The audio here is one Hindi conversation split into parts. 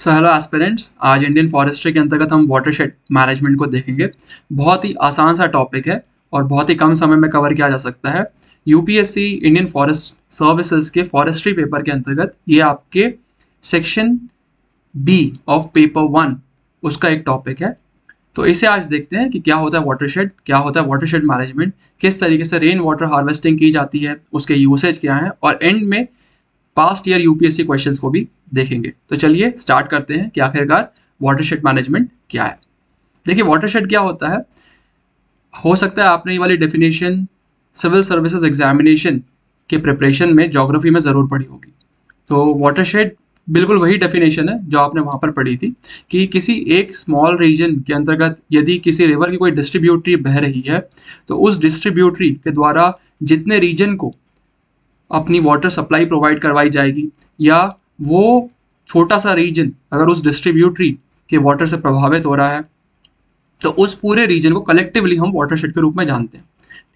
सो हेलो एस्पिरेंट्स, आज इंडियन फॉरेस्ट्री के अंतर्गत हम वाटरशेड मैनेजमेंट को देखेंगे। बहुत ही आसान सा टॉपिक है और बहुत ही कम समय में कवर किया जा सकता है। यूपीएससी इंडियन फॉरेस्ट सर्विसेज के फॉरेस्ट्री पेपर के अंतर्गत ये आपके सेक्शन बी ऑफ पेपर 1 उसका एक टॉपिक है। तो इसे आज देखते हैं कि क्या होता है वाटरशेड, क्या होता है वाटरशेड मैनेजमेंट, किस तरीके से रेन वाटर हार्वेस्टिंग की जाती है, उसके यूसेज क्या है, और एंड में पास्ट ईयर यूपीएससी क्वेश्चंस को भी देखेंगे। तो चलिए स्टार्ट करते हैं कि आखिरकार वाटरशेड मैनेजमेंट क्या है। देखिए वाटरशेड क्या होता है, हो सकता है आपने ये वाली डेफिनेशन सिविल सर्विसेज एग्जामिनेशन के प्रिपरेशन में ज्योग्राफी में ज़रूर पढ़ी होगी। तो वाटरशेड बिल्कुल वही डेफिनेशन है जो आपने वहाँ पर पढ़ी थी कि किसी एक स्मॉल रीजन के अंतर्गत यदि किसी रिवर की कोई डिस्ट्रीब्यूटरी बह रही है तो उस डिस्ट्रीब्यूटरी के द्वारा जितने रीजन को अपनी वाटर सप्लाई प्रोवाइड करवाई जाएगी, या वो छोटा सा रीजन अगर उस डिस्ट्रीब्यूटरी के वाटर से प्रभावित हो रहा है तो उस पूरे रीजन को कलेक्टिवली हम वाटरशेड के रूप में जानते हैं।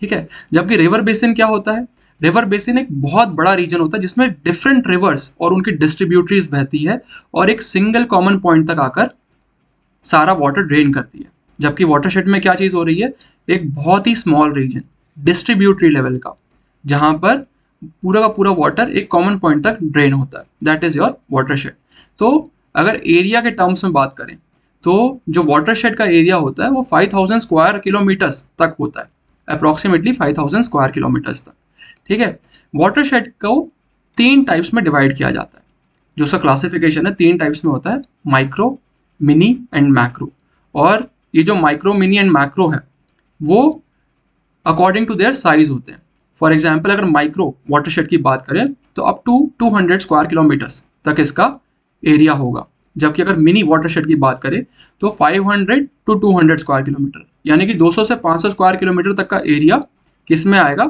ठीक है, जबकि रिवर बेसिन क्या होता है, रिवर बेसिन एक बहुत बड़ा रीजन होता है जिसमें डिफरेंट रिवर्स और उनकी डिस्ट्रीब्यूटरीज बहती है और एक सिंगल कॉमन पॉइंट तक आकर सारा वाटर ड्रेन करती है। जबकि वाटरशेड में क्या चीज़ हो रही है, एक बहुत ही स्मॉल रीजन डिस्ट्रीब्यूटरी लेवल का, जहाँ पर पूरा का पूरा वाटर एक कॉमन पॉइंट तक ड्रेन होता है, दैट इज योर वाटरशेड। तो अगर एरिया के टर्म्स में बात करें तो जो वाटरशेड का एरिया होता है वो 5000 स्क्वायर किलोमीटर्स तक होता है, अप्रॉक्सीमेटली 5000 स्क्वायर किलोमीटर्स तक। ठीक है, वाटरशेड को 3 टाइप्स में डिवाइड किया जाता है। जो उसका क्लासिफिकेशन है 3 टाइप्स में होता है, माइक्रो, मिनी एंड मैक्रो। और ये जो माइक्रो, मिनी एंड मैक्रो है वो अकॉर्डिंग टू देयर साइज होते हैं। फॉर एग्जाम्पल अगर माइक्रो वाटरशेड की बात करें तो अप टू 200 स्क्वायर किलोमीटर्स तक इसका एरिया होगा, जबकि अगर मिनी वाटरशेड की बात करें तो 500 टू 200 स्क्वायर किलोमीटर, यानी कि 200 से 500 स्क्वायर किलोमीटर तक का एरिया किस में आएगा,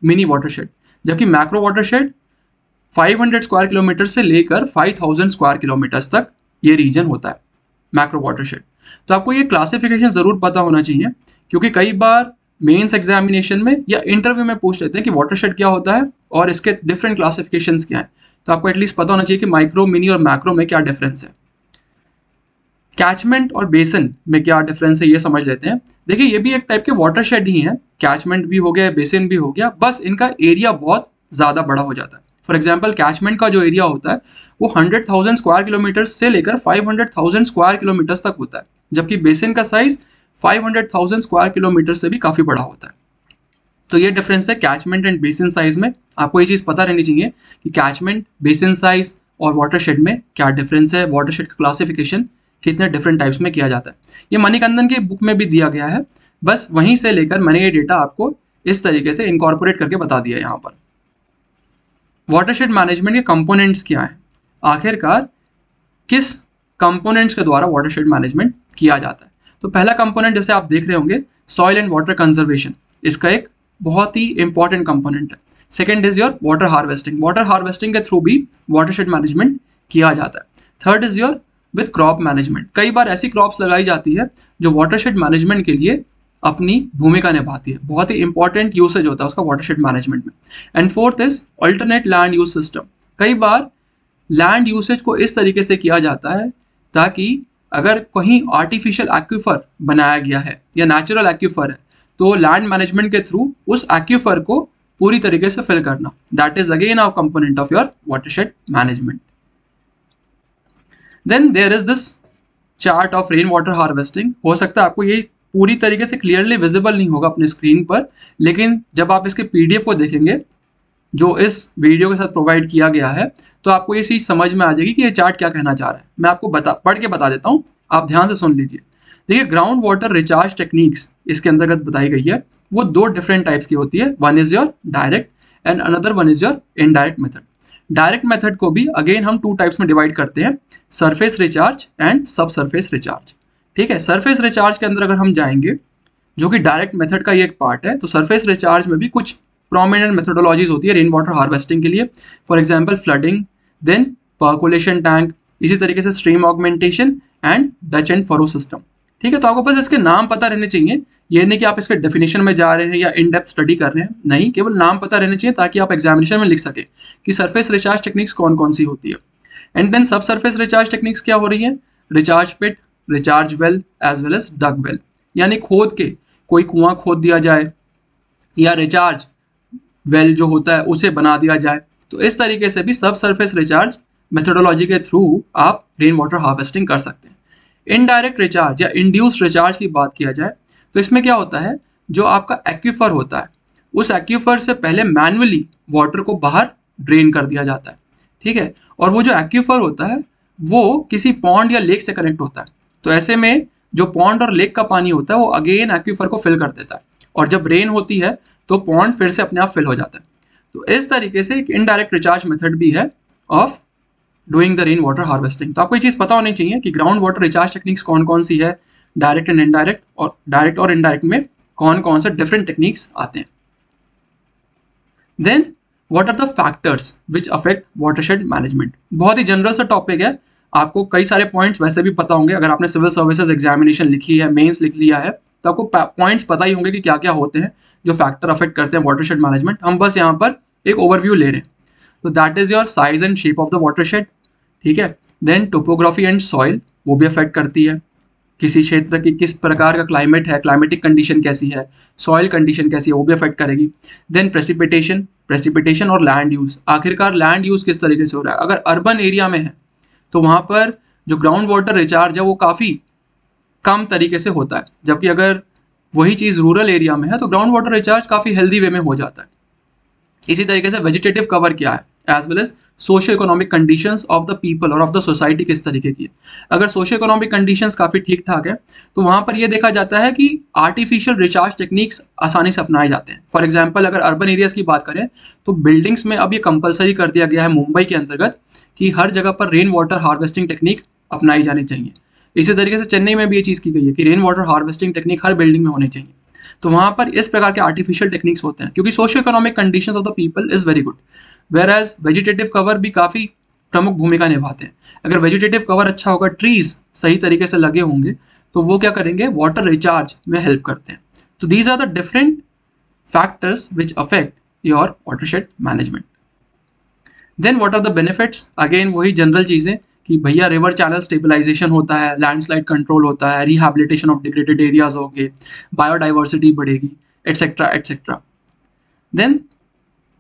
मिनी वाटरशेड। जबकि मैक्रो वाटरशेड 500 स्क्वायर किलोमीटर से लेकर 5000 स्क्वायर किलोमीटर्स तक ये रीजन होता है मैक्रो वाटरशेड। तो आपको ये क्लासिफिकेशन ज़रूर पता होना चाहिए, क्योंकि कई बार मेंस एग्जामिनेशन में या इंटरव्यू में पूछ लेते हैं कि वाटरशेड क्या होता है और इसके डिफरेंट क्लासिफिकेशंस क्या हैं। तो आपको एटलीस्ट पता होना चाहिए कि माइक्रो, मिनी और मैक्रो में क्या डिफरेंस है। कैचमेंट और बेसिन में क्या डिफरेंस है ये समझ लेते हैं। देखिए ये भी एक टाइप के वाटरशेड ही है, कैचमेंट भी हो गया, बेसिन भी हो गया, बस इनका एरिया बहुत ज़्यादा बड़ा हो जाता है। फॉर एग्जाम्पल कैचमेंट का जो एरिया होता है वो 100,000 स्क्वायर किलोमीटर से लेकर 500,000 स्क्वायर किलोमीटर्स तक होता है, जबकि बेसिन का साइज 500,000 स्क्वायर किलोमीटर से भी काफ़ी बड़ा होता है। तो ये डिफरेंस है कैचमेंट एंड बेसिन साइज में। आपको ये चीज़ पता रहनी चाहिए कि कैचमेंट, बेसिन साइज और वाटरशेड में क्या डिफरेंस है, वाटरशेड का क्लासिफिकेशन कितने डिफरेंट टाइप्स में किया जाता है। ये मणिकंदन की बुक में भी दिया गया है, बस वहीं से लेकर मैंने ये डेटा आपको इस तरीके से इनकॉर्पोरेट करके बता दिया यहाँ पर। वाटरशेड मैनेजमेंट के कंपोनेंट्स क्या हैं, आखिरकार किस कंपोनेंट्स के द्वारा वाटरशेड मैनेजमेंट किया जाता है। तो पहला कंपोनेंट जैसे आप देख रहे होंगे, सॉइल एंड वाटर कंजर्वेशन, इसका एक बहुत ही इंपॉर्टेंट कंपोनेंट है। Second is your water harvesting, water harvesting के थ्रू भी वाटरशेड मैनेजमेंट किया जाता है। Third is your with crop management, कई बार ऐसी क्रॉप्स लगाई जाती है जो वाटरशेड मैनेजमेंट के लिए अपनी भूमिका निभाती है, बहुत ही इंपॉर्टेंट यूसेज होता है उसका वाटरशेड मैनेजमेंट में। And fourth is alternate land use system, कई बार लैंड यूसेज को इस तरीके से किया जाता है ताकि अगर कहीं आर्टिफिशियल एक्यूफर बनाया गया है या नेचुरल एक्यूफर है तो लैंड मैनेजमेंट के थ्रू उस एक्यूफर को पूरी तरीके से फिल करना, that is again a component of your watershed management. Then there is this chart of rain water harvesting. हो सकता है आपको ये पूरी तरीके से क्लियरली विजिबल नहीं होगा अपने स्क्रीन पर, लेकिन जब आप इसके पीडीएफ को देखेंगे जो इस वीडियो के साथ प्रोवाइड किया गया है तो आपको ये चीज़ समझ में आ जाएगी कि ये चार्ट क्या कहना चाह रहा है। मैं आपको पढ़ के बता देता हूँ, आप ध्यान से सुन लीजिए। देखिए ग्राउंड वाटर रिचार्ज टेक्निक्स इसके अंतर्गत बताई गई है, वो 2 डिफरेंट टाइप्स की होती है, one is your direct and another one is your indirect method. Direct method को भी अगेन हम 2 टाइप्स में डिवाइड करते हैं, सरफेस रिचार्ज एंड सब सरफेस रिचार्ज। ठीक है, सरफेस रिचार्ज के अंदर अगर हम जाएंगे जो कि डायरेक्ट मेथड का ये एक पार्ट है, तो सरफेस रिचार्ज में भी कुछ प्रोमिनेंट मेथोडोलॉजीज होती है रेन वाटर हार्वेस्टिंग के लिए। For example flooding, then percolation tank, इसी तरीके से stream augmentation and ditch and furrow system. ठीक है, तो आपको बस इसके नाम पता रहने चाहिए, ये नहीं कि आप इसके डेफिनेशन में जा रहे हैं या इन डेप्थ स्टडी कर रहे हैं, नहीं, केवल नाम पता रहने चाहिए ताकि आप एग्जामिनेशन में लिख सकें कि सरफेस रिचार्ज टेक्निक्स कौन कौन सी होती है। एंड देन सब सरफेस रिचार्ज टेक्निक्स क्या हो रही है, recharge pit, recharge well as well as dug well, यानी खोद के कोई कुआं खोद दिया जाए या रिचार्ज वेल जो होता है उसे बना दिया जाए। तो इस तरीके से भी सब सरफेस रिचार्ज मेथोडोलॉजी के थ्रू आप रेन वाटर हार्वेस्टिंग कर सकते हैं। इनडायरेक्ट रिचार्ज या इंड्यूस्ड रिचार्ज की बात किया जाए तो इसमें क्या होता है, जो आपका एक्यूफर होता है उस एक्यूफर से पहले मैन्युअली वाटर को बाहर ड्रेन कर दिया जाता है, ठीक है। और वो जो एक्यूफर होता है वो किसी पॉन्ड या लेक से कनेक्ट होता है, तो ऐसे में जो पॉन्ड और लेक का पानी होता है वो अगेन एक्यूफर को फिल कर देता है, और जब रेन होती है तो पॉन्ड फिर से अपने आप फिल हो जाता है। तो इस तरीके से एक इनडायरेक्ट रिचार्ज मेथड भी है of doing the rain water harvesting. तो आपको ये चीज़ पता होनी चाहिए कि ग्राउंड वाटर रिचार्ज टेक्निक्स कौन कौन सी है, डायरेक्ट एंड इनडायरेक्ट, और डायरेक्ट और इनडायरेक्ट में कौन कौन से डिफरेंट टेक्निक्स आते हैं। Then what are the factors which affect watershed management. बहुत ही जनरल सा टॉपिक है, आपको कई सारे पॉइंट्स वैसे भी पता होंगे, अगर आपने सिविल सर्विसेज एग्जामिनेशन लिखी है, मेंस लिख लिया है, तो आपको पॉइंट्स पता ही होंगे कि क्या क्या होते हैं जो फैक्टर अफेक्ट करते हैं वाटरशेड मैनेजमेंट। हम बस यहाँ पर एक ओवरव्यू ले रहे हैं। तो that is your size and shape of the watershed, ठीक है। देन टोपोग्राफी एंड सॉइल, वो भी अफेक्ट करती है, किसी क्षेत्र की किस प्रकार का क्लाइमेट है, क्लाइमेटिक कंडीशन कैसी है, सॉइल कंडीशन कैसी है, वो भी अफेक्ट करेगी। देन प्रेसिपिटेशन और लैंड यूज, आखिरकार लैंड यूज किस तरीके से हो रहा है। अगर अर्बन एरिया में है तो वहाँ पर जो ग्राउंड वाटर रिचार्ज है वो काफ़ी कम तरीके से होता है, जबकि अगर वही चीज़ रूरल एरिया में है तो ग्राउंड वाटर रिचार्ज काफ़ी हेल्दी वे में हो जाता है। इसी तरीके से वेजिटेटिव कवर क्या है, as well as socio economic conditions of the people और ऑफ द सोसाइटी किस तरीके की है। अगर सोशो इकोनॉमिक कंडीशंस काफ़ी ठीक ठाक है तो वहाँ पर यह देखा जाता है कि आर्टिफिशियल रिचार्ज टेक्निक्स आसानी से अपनाए जाते हैं। फॉर एग्जाम्पल अगर अर्बन एरियाज़ की बात करें तो बिल्डिंग्स में अब ये कंपलसरी कर दिया गया है मुंबई के अंतर्गत कि हर जगह पर रेन वाटर हार्वेस्टिंग टेक्निक अपनाई जानी चाहिए। इसी तरीके से चेन्नई में भी ये चीज़ की गई है कि रेन वाटर हार्वेस्टिंग टेक्निक हर बिल्डिंग में होनी चाहिए। तो वहाँ पर इस प्रकार के आर्टिफिशियल टेक्निक्स होते हैं क्योंकि socio economic conditions of the people is very good, whereas vegetative cover भी काफ़ी प्रमुख भूमिका निभाते हैं। अगर वेजिटेटिव कवर अच्छा होगा, ट्रीज सही तरीके से लगे होंगे, तो वो क्या करेंगे, वाटर रिचार्ज में हेल्प करते हैं। तो these are the different factors which affect your watershed management. Then what are the benefits, again वही जनरल चीज़ें कि भैया रिवर चैनल स्टेबलाइजेशन होता है, लैंडस्लाइड कंट्रोल होता है, रिहैबिलिटेशन ऑफ डिग्रेडेड एरियाज हो गए, बायोडाइवर्सिटी बढ़ेगी, एटसेट्रा एटसेट्रा। देन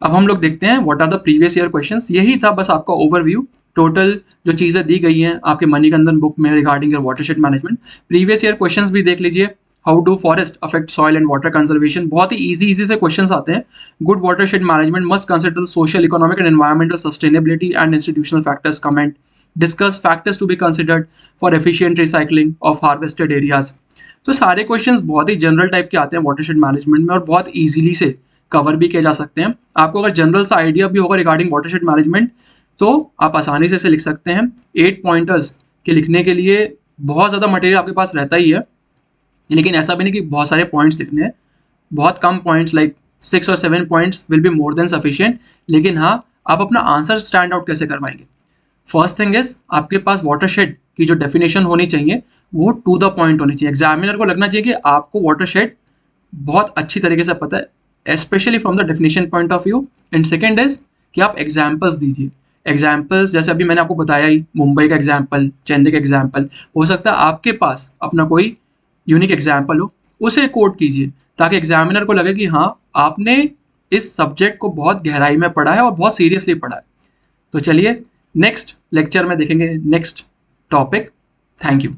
अब हम लोग देखते हैं what are the previous year questions. यही था बस आपका ओवरव्यू, टोटल जो चीज़ें दी गई हैं आपके मणिकंदन बुक में regarding your watershed management. Previous year questions भी देख लीजिए। How do forest affect soil and water conservation, बहुत ही इजी से क्वेश्चंस आते हैं। Good watershed management must consider social, economic and environmental sustainability and institutional factors. Comment, discuss factors to be considered for efficient recycling of harvested areas. तो सारे क्वेश्चंस बहुत ही जनरल टाइप के आते हैं वाटरशेड मैनेजमेंट में और बहुत ईजिली से कवर भी किए जा सकते हैं। आपको अगर जनरल सा आइडिया भी होगा रिगार्डिंग वाटरशेड मैनेजमेंट तो आप आसानी से इसे लिख सकते हैं। 8 पॉइंटर्स के लिखने के लिए बहुत ज़्यादा मटेरियल आपके पास रहता ही है, लेकिन ऐसा भी नहीं कि बहुत सारे पॉइंट्स लिखने हैं। बहुत कम पॉइंट्स लाइक 6 और 7 points will be more than sufficient. लेकिन हाँ, आप अपना आंसर स्टैंड आउट कैसे करवाएंगे। फर्स्ट थिंग इज आपके पास वाटरशेड की जो डेफिनेशन होनी चाहिए वो टू द पॉइंट होनी चाहिए। एग्जामिनर को लगना चाहिए कि आपको वाटरशेड बहुत अच्छी तरीके से पता है, specially from the definition point of view. And second is कि आप एग्जाम्पल्स दीजिए। एग्जाम्पल्स जैसे अभी मैंने आपको बताया ही, मुंबई का एग्जाम्पल, चेन्नई का एग्जाम्पल, हो सकता है आपके पास अपना कोई यूनिक एग्जाम्पल हो, उसे कोट कीजिए ताकि एग्जामिनर को लगे कि हाँ आपने इस सब्जेक्ट को बहुत गहराई में पढ़ा है और बहुत सीरियसली पढ़ा है। तो चलिए नेक्स्ट लेक्चर में देखेंगे नेक्स्ट टॉपिक। Thank you.